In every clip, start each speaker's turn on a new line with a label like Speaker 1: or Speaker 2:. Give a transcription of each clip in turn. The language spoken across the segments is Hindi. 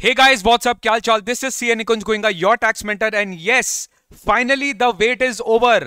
Speaker 1: Hey guys, what's up? क्या हाल चाल? This is CA Nikunj Goenka, your tax mentor, and yes, finally the wait is over.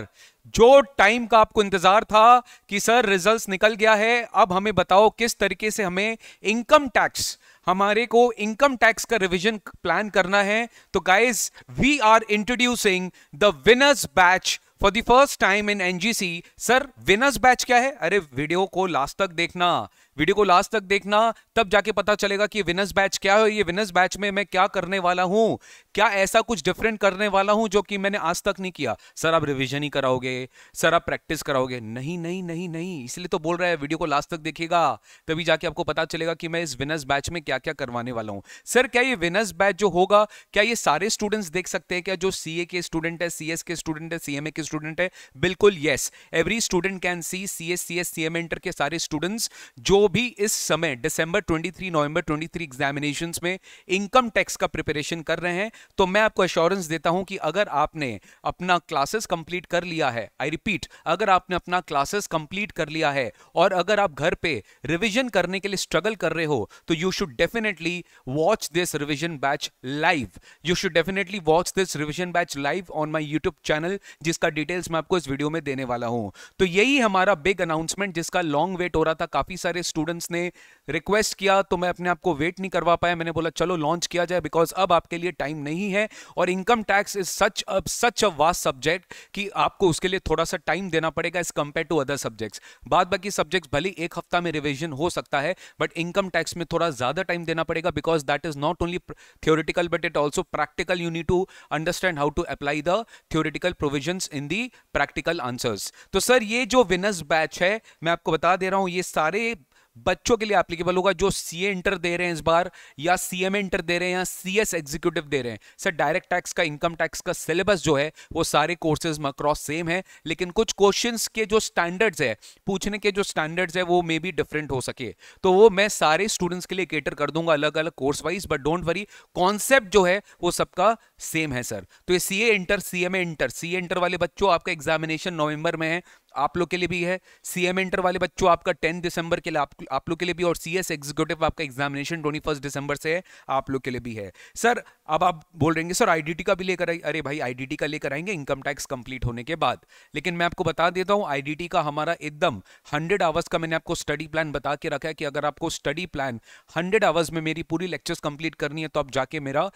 Speaker 1: जो टाइम का आपको इंतजार था कि सर रिजल्ट्स निकल गया है, अब हमें बताओ किस तरीके से हमें इनकम टैक्स हमारे को इनकम टैक्स का रिवीजन प्लान करना है. तो guys, we are introducing the winners batch for the first time in NGC. Sir, winners batch क्या है? अरे वीडियो को लास्ट तक देखना, वीडियो को लास्ट तक देखना, तब जाके पता चलेगा कि विनर्स बैच क्या है. ये विनर्स बैच में मैं क्या करने वाला हूं, क्या ऐसा कुछ डिफरेंट करने वाला हूं जो कि मैंने आज तक नहीं किया. सर आप रिवीजन ही कराओगे, सर आप प्रैक्टिस कराओगे? नहीं नहीं नहीं नहीं, इसलिए तो बोल रहा है वीडियो को लास्ट तक देखिएगा, तभी जाके आपको पता चलेगा कि मैं इस विनर्स बैच में क्या क्या करवाने वाला हूं. सर, क्या ये विनर्स बैच जो होगा, क्या ये सारे स्टूडेंट्स देख सकते हैं? क्या जो सीए के स्टूडेंट है, सीएस के स्टूडेंट है, सीएमए के स्टूडेंट है? बिल्कुल yes, every student can see. CS CMA inter के सारे स्टूडेंट्स जो भी इस समय दिसंबर 23 नवंबर 23 एग्जामिनेशंस में इनकम टैक्स का प्रिपरेशन कर रहे हैं, तो मैं आपको एश्योरेंस देता हूं कि अगर आपने अपना क्लासेस कंप्लीट कर लिया है, आई रिपीट, अगर आपने अपना क्लासेस कंप्लीट कर लिया है और अगर आप घर पे रिवीजन करने के लिए स्ट्रगल कर रहे हो, तो you should definitely watch this revision batch live. You should definitely watch this revision batch live on my YouTube channel, जिसका डिटेल्स मैं आपको इस वीडियो में देने वाला हूं. तो यही हमारा बिग अनाउंसमेंट, जिसका लॉन्ग वेट हो रहा था. काफी सारे स्टूडेंट्स ने रिक्वेस्ट किया, तो मैं अपने आप को वेट नहीं करवा पाया. मैंने बोला चलो लॉन्च किया जाए, बिकॉज अब आपके लिए टाइम नहीं है. और income tax is such a vast subject कि आपको उसके लिए थोड़ा सा टाइम देना पड़ेगा as compare to other subjects. बाद बाकी सब्जेक्ट्स भले एक हफ्ता में रिवीजन हो सकता है, बट इनकम टैक्स में थोड़ा ज्यादा टाइम देना पड़ेगा, because that is not only theoretical but it also practical. You need to understand how to apply the theoretical provisions in the practical answers. तो सर, ये जो विनर्स बैच है, मैं आपको बता दे रहा हूं, ये सारे बच्चों के लिए एप्लीकेबल होगा जो सीए इंटर दे रहे हैं इस बार, या सीएमए इंटर दे रहे हैं, या सीएस एग्जीक्यूटिव दे रहे हैं. सर, डायरेक्ट टैक्स का, इनकम टैक्स का सिलेबस जो है वो सारे कोर्सेज में अक्रॉस सेम है, लेकिन कुछ क्वेश्चंस के जो स्टैंडर्ड्स है, पूछने के जो स्टैंडर्ड्स है, वो मे बी डिफरेंट हो सके. तो वो मैं सारे स्टूडेंट्स के लिए केटर कर दूंगा अलग अलग course wise, but don't worry, concept जो है वो सबका सेम है सर. तो ये CA inter, CMA inter, CA inter वाले बच्चों आपका एग्जामिनेशन नवंबर में है, आप लोग के लिए भी है. सीएम इंटर वाले बच्चों आपका 10 दिसंबर के लिए आप लोग के लिए भी, और सीएस एग्जीक्यूटिव आपका एग्जामिनेशन 21 दिसंबर से है, आप लोग के लिए भी है. सर, अब आप बोल रहे हैं सर आईडीटी का भी लेकर आइए. अरे भाई, आईडीटी का लेकर आएंगे इनकम टैक्स कंप्लीट होने के बाद, लेकिन मैं आपको बता देता हूं, आईडीटी का हमारा एकदम 100 आवर्स का मैंने आपको स्टडी प्लान बता के रखा है कि अगर आपको स्टडी प्लान 100 आवर्स में मेरी पूरी लेक्चर्स कंप्लीट करनी है, तो आप जाके मेरा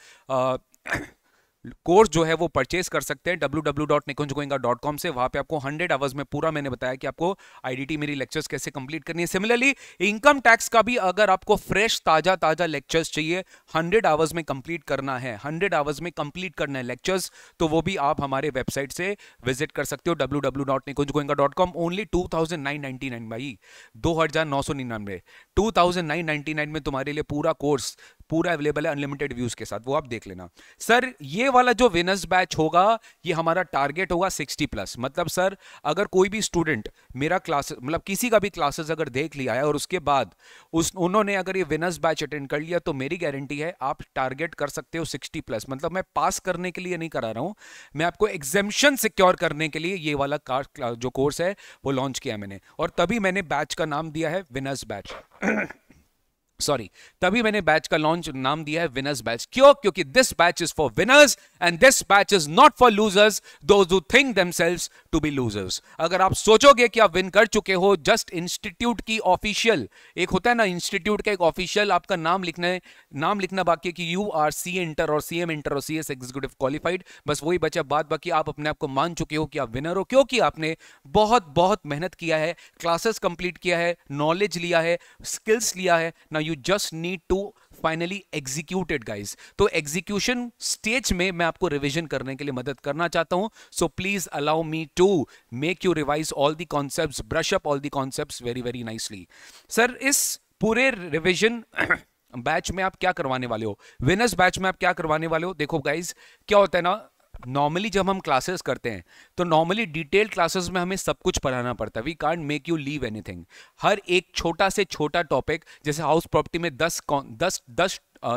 Speaker 1: कोर्स जो है वो परचेज कर सकते हैं www.nikunjgoenka.com से. वहां पे आपको 100 आवर्स में पूरा मैंने बताया कि आपको आईडीटी मेरी लेक्चर्स कैसे कंप्लीट करनी है. सिमिलरली इनकम टैक्स का भी अगर आपको फ्रेश ताजा ताजा लेक्चर्स चाहिए, 100 आवर्स में कंप्लीट करना है, 100 आवर्स में कंप्लीट करना है लेक्चर्स, तो वो भी आप हमारे वेबसाइट से विजिट कर सकते हो www.nikunjgoenka.com. ओनली 2999 भाई, 2999, 2999 में तुम्हारे लिए पूरा कोर्स पूरा अवेलेबल है अनलिमिटेड व्यूज के साथ, वो आप देख लेना. सर, ये वाला जो विनर्स बैच होगा, ये हमारा टारगेट होगा 60+. मतलब सर, अगर कोई भी स्टूडेंट मेरा क्लास, मतलब किसी का भी क्लासेस अगर देख लिया है और उसके बाद उन्होंने अगर ये विनर्स बैच अटेंड कर लिया, तो मेरी गारंटी है आप टारगेट कर सकते हो 60+. मतलब मैं पास करने के लिए नहीं करा रहा हूं, मैं आपको एग्जेम्पशन सिक्योर करने के लिए ये वाला जो कोर्स है वो लॉन्च किया मैंने, और तभी मैंने बैच का नाम दिया है विनर्स बैच. सॉरी, तभी मैंने बैच का लॉन्च नाम दिया है विनर्स बैच. क्यों? क्योंकि this batch is for winners and this batch is not for losers, those who think themselves to be losers. अगर आप सोचोगे कि आप विन कर चुके हो, जस्ट इंस्टीट्यूट की ऑफिशियल, एक होता है ना इंस्टीट्यूट का एक ऑफिशियल आपका नाम लिखना बाकी है कि यू आर सी इंटर और सीएम इंटर और सीएस एग्जीक्यूटिव क्वालिफाइड, बस वही बचा. बाद बाकी आप अपने आप को मान चुके हो कि आप विनर हो, क्योंकि आपने बहुत बहुत मेहनत किया है, क्लासेस कंप्लीट किया है, नॉलेज लिया है, स्किल्स लिया है. ना you just need to finally execute it guys. तो एग्जीक्यूशन स्टेज में मैं आपको रिवीजन करने के लिए मदद करना चाहता हूं. So please allow me to make you revise all the concepts, brush up all the concepts very very nicely. Sir, इस पूरे रिवीजन बैच में आप क्या करवाने वाले हो, विनर्स बैच में आप क्या करवाने वाले हो? देखो गाइज, क्या होता है ना, नॉर्मली जब हम क्लासेस करते हैं, तो नॉर्मली डिटेल क्लासेस में हमें सब कुछ पढ़ाना पड़ता है. We can't make you leave anything. हर एक छोटा से छोटा टॉपिक, जैसे हाउस प्रॉपर्टी में 10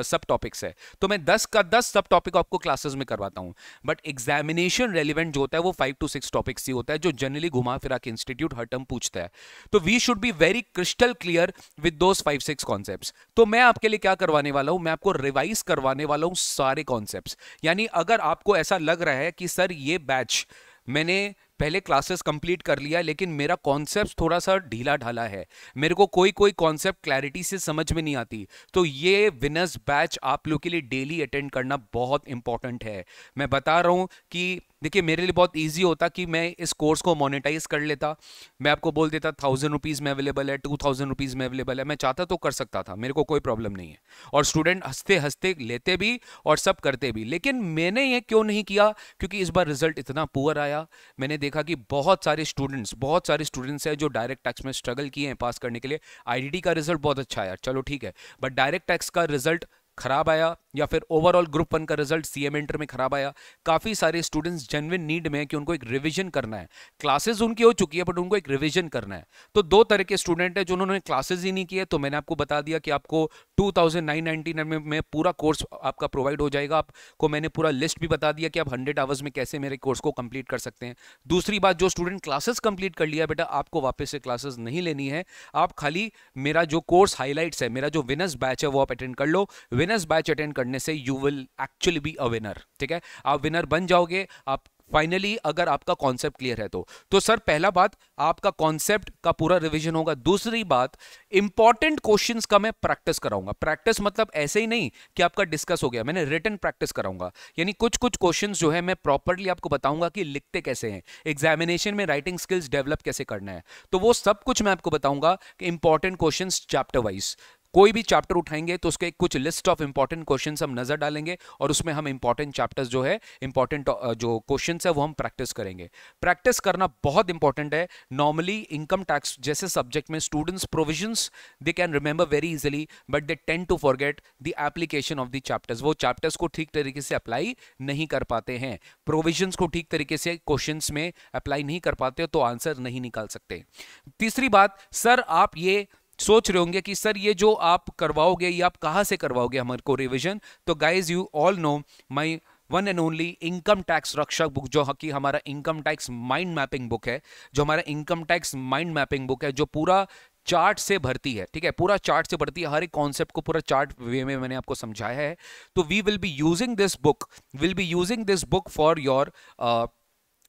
Speaker 1: सब टॉपिक्स है, तो मैं 10 का 10 सब टॉपिक आपको क्लासेस में करवाता हूं। बट एग्जामिनेशन रेलिवेंट जो होता है वो 5 to 6 टॉपिक्स ही होता है, जो जनरली घुमा फिरा के इंस्टीट्यूट हर टर्म पूछता है। तो we should be very crystal clear with those 5-6 concepts. तो मैं आपके लिए क्या करवाने वाला हूं, मैं आपको रिवाइज करवाने वाला हूं सारे कॉन्सेप्ट्स। यानी अगर आपको ऐसा लग रहा है कि सर ये बैच मैंने पहले क्लासेस कंप्लीट कर लिया लेकिन मेरा कॉन्सेप्ट थोड़ा सा ढीला ढाला है, मेरे को कोई कॉन्सेप्ट क्लैरिटी से समझ में नहीं आती, तो ये विनर्स बैच आप लोग के लिए डेली अटेंड करना बहुत इंपॉर्टेंट है। मैं बता रहा हूं कि देखिए मेरे लिए बहुत इजी होता कि मैं इस कोर्स को मोनेटाइज कर लेता, मैं आपको बोल देता 1000 रुपीज़ में अवेलेबल है, 2000 रुपीज़ में अवेलेबल है, मैं चाहता तो कर सकता था, मेरे को कोई प्रॉब्लम नहीं है, और स्टूडेंट हंसते हंसते लेते भी और सब करते भी। लेकिन मैंने ये क्यों नहीं किया, क्योंकि इस बार रिजल्ट इतना पुअर आया। मैंने देखा कि बहुत सारे स्टूडेंट्स हैं जो डायरेक्ट टैक्स में स्ट्रगल किए हैं पास करने के लिए। आईडीटी का रिजल्ट बहुत अच्छा आया, चलो ठीक है, बट डायरेक्ट टैक्स का रिजल्ट खराब आया, या फिर ओवरऑल ग्रुप 1 का रिजल्ट सीएम इंटर में खराब आया। काफी सारे स्टूडेंट्स जेन्युइन नीड में है कि उनको एक रिवीजन करना है, क्लासेस उनकी हो चुकी है बट उनको एक रिवीजन करना है। तो दो तरह के स्टूडेंट है, जो उन्होंने क्लासेस ही नहीं किए, तो मैंने आपको बता दिया कि आपको 2999 में पूरा कोर्स आपका प्रोवाइड हो जाएगा। आपको मैंने पूरा लिस्ट भी बता दिया कि आप 100 आवर्स में कैसे मेरे कोर्स को कंप्लीट कर सकते हैं। दूसरी बात, जो स्टूडेंट क्लासेस कंप्लीट कर लिया बेटा, आपको वापस से क्लासेस नहीं लेनी है, आप खाली मेरा जो कोर्स हाईलाइट्स है, मेरा जो विनर्स बैच है वो आप अटेंड कर लो। विनर्स बैच अटेंड करने से you will actually be a winner, ठीक है, आप विनर बन जाओगे आप फाइनली, अगर आपका कॉन्सेप्ट क्लियर है तो सर पहला बात आपका कॉन्सेप्ट का पूरा रिवीजन होगा। दूसरी बात, इंपॉर्टेंट क्वेश्चंस का मैं प्रैक्टिस कराऊंगा। प्रैक्टिस मतलब ऐसे ही नहीं कि आपका डिस्कस हो गया, मैंने रिटन प्रैक्टिस कराऊंगा, यानी कुछ क्वेश्चंस जो है मैं प्रॉपर्ली आपको बताऊंगा कि लिखते कैसे हैं, एग्जामिनेशन में राइटिंग स्किल्स डेवलप कैसे करना है, तो वो सब कुछ मैं आपको बताऊंगा कि इंपॉर्टेंट क्वेश्चंस चैप्टर वाइज। कोई भी चैप्टर उठाएंगे तो उसके कुछ लिस्ट ऑफ इंपॉर्टेंट क्वेश्चंस हम नजर डालेंगे और उसमें हम इंपॉर्टेंट चैप्टर्स जो है, इंपॉर्टेंट जो क्वेश्चंस है वो हम प्रैक्टिस करेंगे। प्रैक्टिस करना बहुत इंपॉर्टेंट है। नॉर्मली इनकम टैक्स जैसे सब्जेक्ट में students provisions they can remember very easily, but they tend to forget the application of the chapters. वो चैप्टर्स को ठीक तरीके से अप्लाई नहीं कर पाते हैं, प्रोविजंस को ठीक तरीके से क्वेश्चंस में अप्लाई नहीं कर पाते, तो आंसर नहीं निकाल सकते। तीसरी बात, सर आप ये सोच रहे होंगे कि सर ये जो आप करवाओगे ये आप कहां से करवाओगे हमारे को रिवीजन, तो guys you all know my one and only income tax रक्षक बुक, जो कि हमारा income tax mind mapping book है, जो हमारा income tax mind mapping book है, जो पूरा चार्ट से भरती है, ठीक है, पूरा चार्ट से भरती है, हर एक कॉन्सेप्ट को पूरा चार्ट वे में मैंने आपको समझाया है। तो we will be using this book for your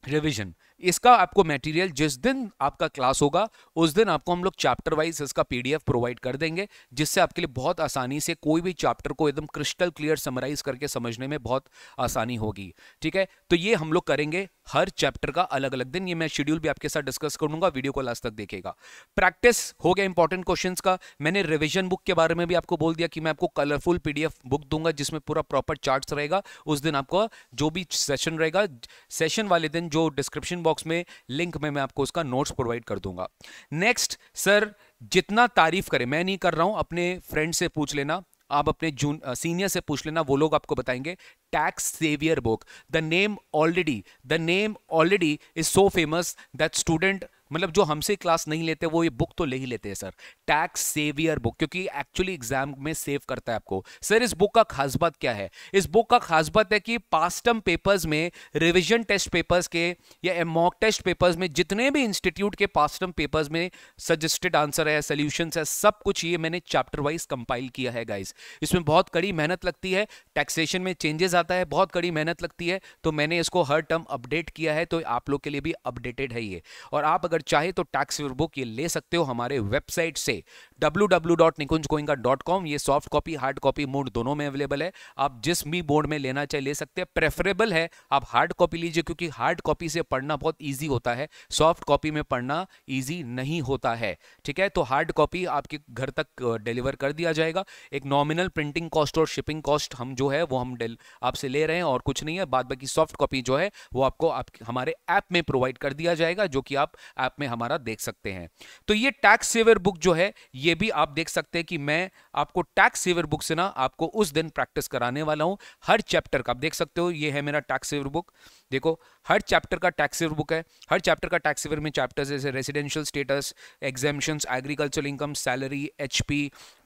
Speaker 1: revision. इसका आपको मटेरियल जिस दिन आपका क्लास होगा उस दिन आपको हम लोग चैप्टर वाइज इसका पीडीएफ प्रोवाइड कर देंगे, जिससे आपके लिए बहुत आसानी से कोई भी चैप्टर को एकदम क्रिस्टल क्लियर समराइज करके समझने में बहुत आसानी होगी, ठीक है। तो ये हम लोग करेंगे हर चैप्टर का अलग अलग दिन, ये मैं शेड्यूल भी आपके साथ डिस्कस करूंगा, वीडियो को लास्ट तक देखेगा। प्रैक्टिस हो गया इंपॉर्टेंट क्वेश्चंस का। मैंने रिवीजन बुक के बारे में भी आपको बोल दिया कि मैं आपको कलरफुल पीडीएफ बुक दूंगा जिसमें पूरा प्रॉपर चार्ट्स रहेगा। उस दिन आपको जो भी सेशन रहेगा, सेशन वाले दिन जो डिस्क्रिप्शन बॉक्स में लिंक में मैं आपको उसका नोट्स प्रोवाइड कर दूंगा। नेक्स्ट, सर जितना तारीफ करें, मैं नहीं कर रहा हूं, अपने फ्रेंड से पूछ लेना, आप अपने सीनियर से पूछ लेना, वो लोग आपको बताएंगे। Tax saviour book, the name already is so famous that student, मतलब जो हमसे क्लास नहीं लेते वो ये बुक तो ले ही लेते हैं सर, टैक्स सेवियर बुक, क्योंकि एक्चुअली एग्जाम में सेव करता है आपको। सर इस बुक का खास बात क्या है? इस बुक का खास बात है कि पास्ट टर्म पेपर्स में, रिवीजन टेस्ट पेपर्स के या मॉक टेस्ट पेपर्स में, जितने भी इंस्टीट्यूट के पास्ट टर्म पेपर्स में सजेस्टेड आंसर है, सोल्यूशंस है, सब कुछ ये मैंने चैप्टर वाइज कंपाइल किया है गाइस। इसमें बहुत कड़ी मेहनत लगती है, टैक्सेशन में चेंजेस आता है, बहुत कड़ी मेहनत लगती है, तो मैंने इसको हर टर्म अपडेट किया है, तो आप लोग के लिए भी अपडेटेड है ये। और आप अगर चाहे तो टैक्स सेवियर बुक ये ले सकते हो हमारे वेबसाइट से www.nikunjgoenka.com। ये soft copy hard copy mode दोनों में अवेलेबल है, आप जिस भी बोर्ड में लेना चाहे ले सकते हैं। प्रेफरेबल है आप हार्ड कॉपी लीजिए, क्योंकि हार्ड कॉपी से पढ़ना बहुत ईजी होता है, सॉफ्ट कॉपी में पढ़ना ईजी नहीं होता है, ठीक है। तो हार्ड कॉपी आपके घर तक डिलीवर कर दिया जाएगा। एक नॉमिनल प्रिंटिंग कॉस्ट और शिपिंग कॉस्ट हम जो है वो हम आपसे ले रहे हैं और कुछ नहीं है, बाद बाकी सॉफ्ट कॉपी जो है वो आपको हमारे ऐप में प्रोवाइड कर दिया जाएगा, जो कि आप ऐप में हमारा देख सकते हैं। तो ये टैक्स सेवियर बुक जो है ये भी आप देख सकते हैं कि मैं आपको टैक्स सेवर बुक से ना आपको उस दिन प्रैक्टिस कराने वाला हूं। हर चैप्टर का आप देख सकते हो, ये है मेरा टैक्स सेवर बुक। देखो हर चैप्टर का टैक्स सेवर बुक है। हर चैप्टर का टैक्स सेवर में चैप्टर्स जैसे residential status, exemptions, agriculture income, salary, HP,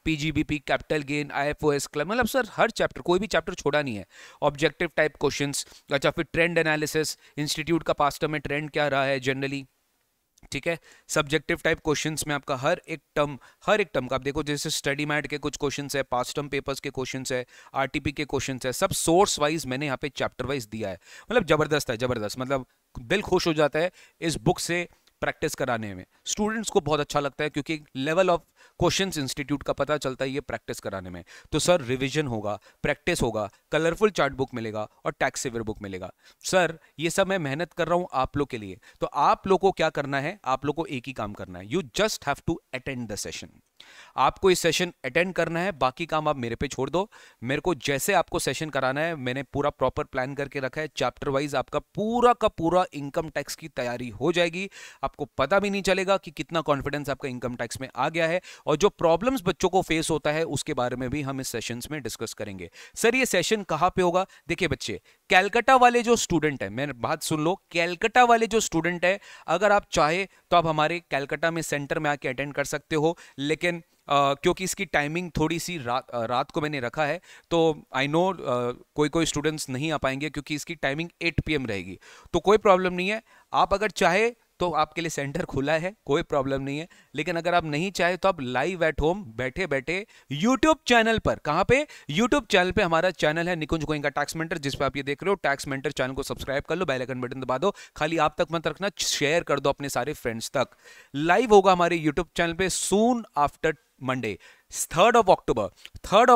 Speaker 1: PGBP, capital gain, IFOS club, मतलब सर हर चैप्टर, कोई भी चैप्टर छोड़ा नहीं है। ऑब्जेक्टिव टाइप क्वेश्चंस, अच्छा फिर ट्रेंड एनालिसिस, इंस्टीट्यूट का पास्ट टर्म में ट्रेंड क्या रहा है जनरली, ठीक है। सब्जेक्टिव टाइप क्वेश्चंस में आपका हर एक टर्म का आप देखो, जैसे स्टडी मैट के कुछ क्वेश्चंस है, पास्ट टर्म पेपर्स के क्वेश्चंस है, आरटीपी के क्वेश्चंस है, सब सोर्स वाइज मैंने यहाँ पे चैप्टर वाइज दिया है। मतलब जबरदस्त है, जबरदस्त, मतलब दिल खुश हो जाता है इस बुक से प्रैक्टिस कराने में। स्टूडेंट्स को बहुत अच्छा लगता है क्योंकि लेवल ऑफ क्वेश्चंस इंस्टीट्यूट का पता चलता है ये प्रैक्टिस कराने में। तो सर रिवीजन होगा, प्रैक्टिस होगा, कलरफुल चार्ट बुक मिलेगा और टैक्स सेवर बुक मिलेगा। सर ये सब मैं मेहनत कर रहा हूं आप लोग के लिए, तो आप लोग को क्या करना है, आप लोग को एक ही काम करना है, you just have to attend the session. आपको इस सेशन अटेंड करना है, बाकी काम आप मेरे पे छोड़ दो। मेरे को जैसे आपको सेशन कराना है मैंने पूरा प्रॉपर प्लान करके रखा है, चैप्टर वाइज आपका पूरा का पूरा इनकम टैक्स की तैयारी हो जाएगी। आपको पता भी नहीं चलेगा कि कितना कॉन्फिडेंस आपका इनकम टैक्स में आ गया है, और जो प्रॉब्लम्स बच्चों को फेस होता है उसके बारे में भी हम इस सेशंस में डिस्कस करेंगे। सर ये सेशन कहां पे होगा? देखिए बच्चे, कैलकाटा वाले जो स्टूडेंट है, मेरी बात सुन लो, कैलकाटा वाले जो स्टूडेंट है, अगर आप चाहे तो आप हमारे कैलकाटा में सेंटर में आके अटेंड कर सकते हो, लेकिन क्योंकि इसकी टाइमिंग थोड़ी सी रात को मैंने रखा है, तो आई नो कोई स्टूडेंट्स नहीं आ पाएंगे क्योंकि इसकी टाइमिंग 8 PM रहेगी। तो कोई प्रॉब्लम नहीं है, आप अगर चाहे तो आपके लिए सेंटर खुला है, कोई प्रॉब्लम नहीं है। लेकिन अगर आप नहीं चाहे तो आप लाइव एट होम बैठे बैठे यूट्यूब चैनल पर, कहां पे? यूट्यूब चैनल पे हमारा चैनल है निकुंज गोइंका टैक्स मेंटर, जिस पे आप ये देख रहे हो। टैक्स मेंटर चैनल को सब्सक्राइब कर लो, बेल आइकन बटन दबा दो। खाली आप तक मत रखना, शेयर कर दो अपने सारे फ्रेंड्स तक। लाइव होगा हमारे यूट्यूब चैनल पे soon after Monday, 3rd of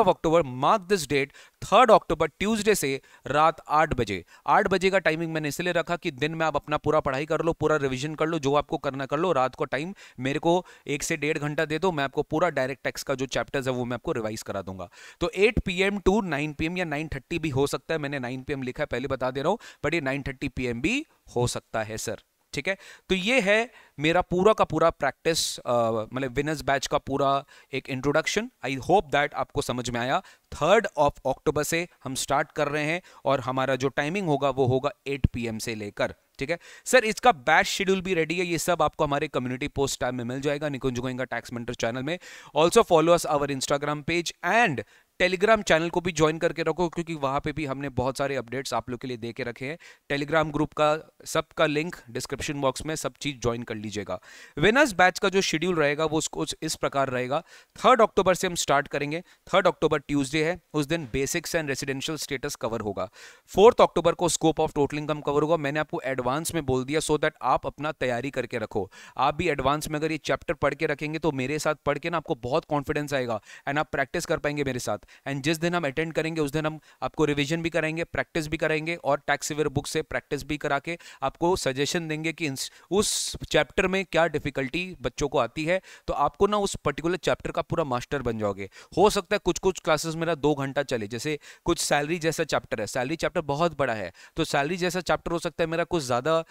Speaker 1: October, mark this date, 3rd October Tuesday से रात 8 बजे। 8 बजे का टाइमिंग मैंने इसलिए रखा कि दिन में आप अपना पूरा पढ़ाई कर लो, पूरा रिवीजन कर लो, जो आपको करना कर लो। रात को टाइम मेरे को 1 से 1.5 घंटा दे दो, मैं आपको पूरा डायरेक्ट टैक्स का जो चैप्टर्स है वो मैं आपको रिवाइज करा दूंगा। तो 8 PM टू 9 PM या 9:30 भी हो सकता है, मैंने 9 PM लिखा है पहले बता दे रहा हूं, बट ये 9:30 PM भी हो सकता है सर, ठीक है। तो ये है मेरा पूरा का पूरा प्रैक्टिस, मतलब विनर्स बैच का पूरा एक इंट्रोडक्शन। आई होप दैट आपको समझ में आया। 3rd of October से हम स्टार्ट कर रहे हैं और हमारा जो टाइमिंग होगा वो होगा 8 PM से लेकर, ठीक है सर। इसका बैच शेड्यूल भी रेडी है, ये सब आपको हमारे कम्युनिटी पोस्ट टैब में मिल जाएगा Nikunj Goenka tax mentor channel में। Also follow us our Instagram page and Telegram channel को भी ज्वाइन करके रखो, क्योंकि वहां पे भी हमने बहुत सारे अपडेट्स आप लोग के लिए दे के रखे हैं। टेलीग्राम ग्रुप का सबका लिंक डिस्क्रिप्शन बॉक्स में, सब चीज ज्वाइन कर लीजिएगा। विनर्स बैच का जो शेड्यूल रहेगा वो कुछ इस प्रकार रहेगा। 3rd October से हम स्टार्ट करेंगे। 3rd October ट्यूसडे है, उस दिन basics and residential status cover होगा। 4th October को scope of total income cover होगा। मैंने आपको एडवांस में बोल दिया, सो दैट आप अपना तैयारी करके रखो। आप भी एडवांस में अगर ये चैप्टर पढ़ के रखेंगे तो मेरे साथ पढ़ के ना आपको बहुत कॉन्फिडेंस आएगा एंड आप प्रैक्टिस कर पाएंगे मेरे साथ। एंड जिस दिन हम अटेंड करेंगे उस दिन हम आपको रिवीजन भी कराएंगे, प्रैक्टिस भी कराएंगे, और टैक्स सेवर बुक से प्रैक्टिस भी करा के आपको सजेशन देंगे कि उस चैप्टर में क्या डिफिकल्टी बच्चों को आती है, तो आपको ना उस पर्टिकुलर चैप्टर का पूरा मास्टर बन जाओगे। हो सकता है कुछ कुछ क्लासेस मेरा 2 घंटा चले, जैसे कुछ सैलरी जैसा चैप्टर है, सैलरी चैप्टर बहुत बड़ा है, तो सैलरी जैसा चैप्टर हो सकता है मेरा कुछ ज्यादा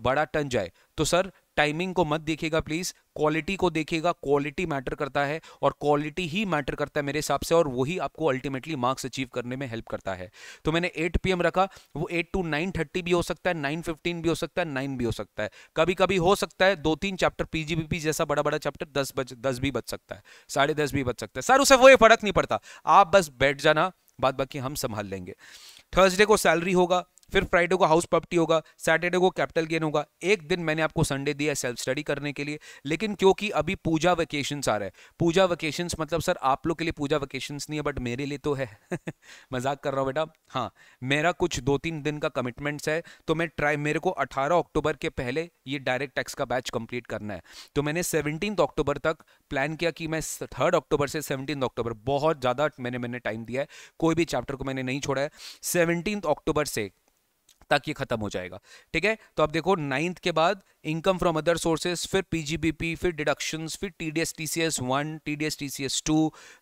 Speaker 1: बड़ा टन जाए। तो सर टाइमिंग को मत देखिएगा प्लीज, क्वालिटी को देखिएगा। क्वालिटी मैटर करता है और क्वालिटी ही मैटर करता है मेरे हिसाब से, और वही आपको अल्टीमेटली मार्क्स अचीव करने में हेल्प करता है। तो मैंने 8 PM रखा, वो 8 to 9:30 भी हो सकता है, 9:15 भी हो सकता है, 9 भी हो सकता है। कभी कभी हो सकता है 2-3 चैप्टर पीजीबीपी जैसा बड़ा बड़ा चैप्टर 10 भी बच सकता है, 10:30 भी बच सकता है सर, उसे वो फर्क नहीं पड़ता, आप बस बैठ जाना, बाद बाकी हम संभाल लेंगे। थर्सडे को सैलरी होगा, फिर फ्राइडे को हाउस प्रॉपर्टी होगा, सैटरडे को कैपिटल गेन होगा। एक दिन मैंने आपको संडे दिया सेल्फ स्टडी करने के लिए, लेकिन क्योंकि अभी पूजा वेकेशंस आ रहा है, पूजा वेकेशंस मतलब सर आप लोग के लिए पूजा वेकेशंस नहीं है, बट मेरे लिए तो है मजाक कर रहा हूँ बेटा। हाँ, मेरा कुछ 2-3 दिन का कमिटमेंट्स है, तो मेरे को 18 अक्टूबर के पहले ये डायरेक्ट टैक्स का बैच कंप्लीट करना है। तो मैंने 17 अक्टूबर तक प्लान किया कि मैं 3rd अक्टूबर से 17 अक्टूबर, बहुत ज़्यादा मैंने टाइम दिया है, कोई भी चैप्टर को मैंने नहीं छोड़ा है। 17 अक्टूबर से तक ये खत्म हो जाएगा, ठीक है। तो अब देखो 9th के बाद इनकम फ्रॉम अदर सोर्सेज, फिर पीजीबीपी, फिर डिडक्शंस, फिर TDS TCS 1, TDS TCS 2,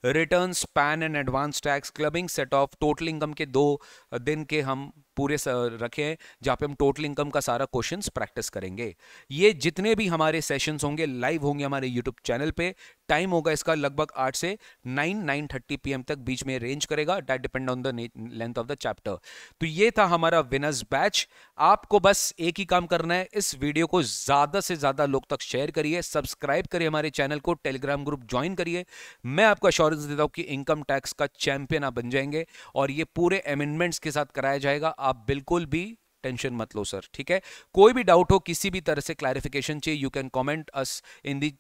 Speaker 1: returns, pan and advance tax, clubbing, set of, total income के 2 दिन के हम पूरे रखे हैं जहाँ पे हम टोटल इनकम का सारा क्वेश्चंस प्रैक्टिस करेंगे। ये जितने भी हमारे सेशंस होंगे लाइव होंगे हमारे यूट्यूब चैनल पे। टाइम होगा इसका लगभग 8 से 9:30 PM तक बीच में रेंज करेगा, date depend on the length of the chapter. तो ये था हमारा विनर्स बैच। आपको बस एक ही काम करना है, इस वीडियो को ज्यादा से ज्यादा लोग तक शेयर करिए, सब्सक्राइब करिए हमारे चैनल को, टेलीग्राम ग्रुप ज्वाइन करिए। मैं आपको अश्योरेंस देता हूं कि इनकम टैक्स का चैंपियन आप बन जाएंगे और ये पूरे अमेंडमेंट्स के साथ कराया जाएगा। आप बिल्कुल भी टेंशन मत लो सर, ठीक है। कोई भी डाउट हो, किसी भी तरह से क्लैरिफिकेशन चाहिए, you can comment us in the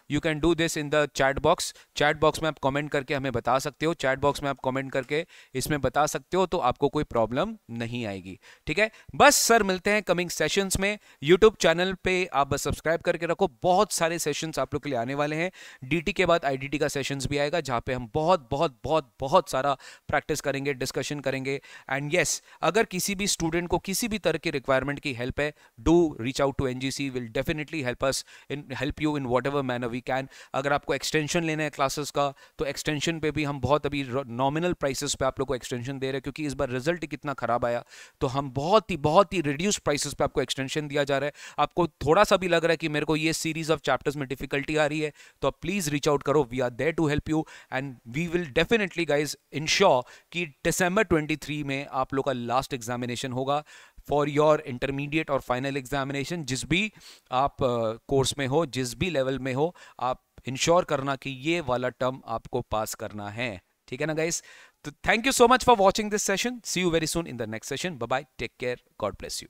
Speaker 1: you can do this in the chat box. Chat box में आप कमेंट करके हमें बता सकते हो, चैट बॉक्स में आप कमेंट करके इसमें बता सकते हो, तो आपको कोई प्रॉब्लम नहीं आएगी, ठीक है। बस सर मिलते हैं कमिंग सेशंस में। यूट्यूब चैनल पे आप बस सब्सक्राइब करके रखो, बहुत सारे सेशंस आप लोग के लिए आने वाले हैं। डीटी के बाद आईडीटी का सेशंस भी आएगा जहां पे हम बहुत बहुत बहुत बहुत सारा प्रैक्टिस करेंगे, डिस्कशन करेंगे। एंड यस, अगर किसी भी स्टूडेंट को किसी भी तरह की रिक्वायरमेंट की हेल्प है, do reach out to NGC, will definitely help you in whatever manner we can. अगर आपको एक्सटेंशन लेना है क्लासेस का, तो एक्सटेंशन पे भी हम बहुत अभी नॉमिनल प्राइसेस पे आप लोग को एक्सटेंशन दे रहे हैं, क्योंकि इस बार रिजल्ट ही कितना खराब आया, तो हम बहुत ही रिड्यूस प्राइसेस पे आपको एक्सटेंशन दिया जा रहा है। आपको थोड़ा सा भी लग रहा है कि मेरे को ये सीरीज ऑफ चैप्टर्स में डिफिकल्टी आ रही है, तो आप प्लीज रीच आउट करो, we are there to help you and we will definitely guys ensure कि दिसंबर 23 में आप लोग का लास्ट एग्जामिनेशन होगा फॉर योर इंटरमीडिएट और फाइनल एग्जामिनेशन। जिस भी आप कोर्स में हो, जिस भी लेवल में हो, आप इंश्योर करना कि ये वाला टर्म आपको पास करना है, ठीक है ना गाइस। तो thank you so much for watching this session, see you very soon in the next session, bye bye, take care, God bless you.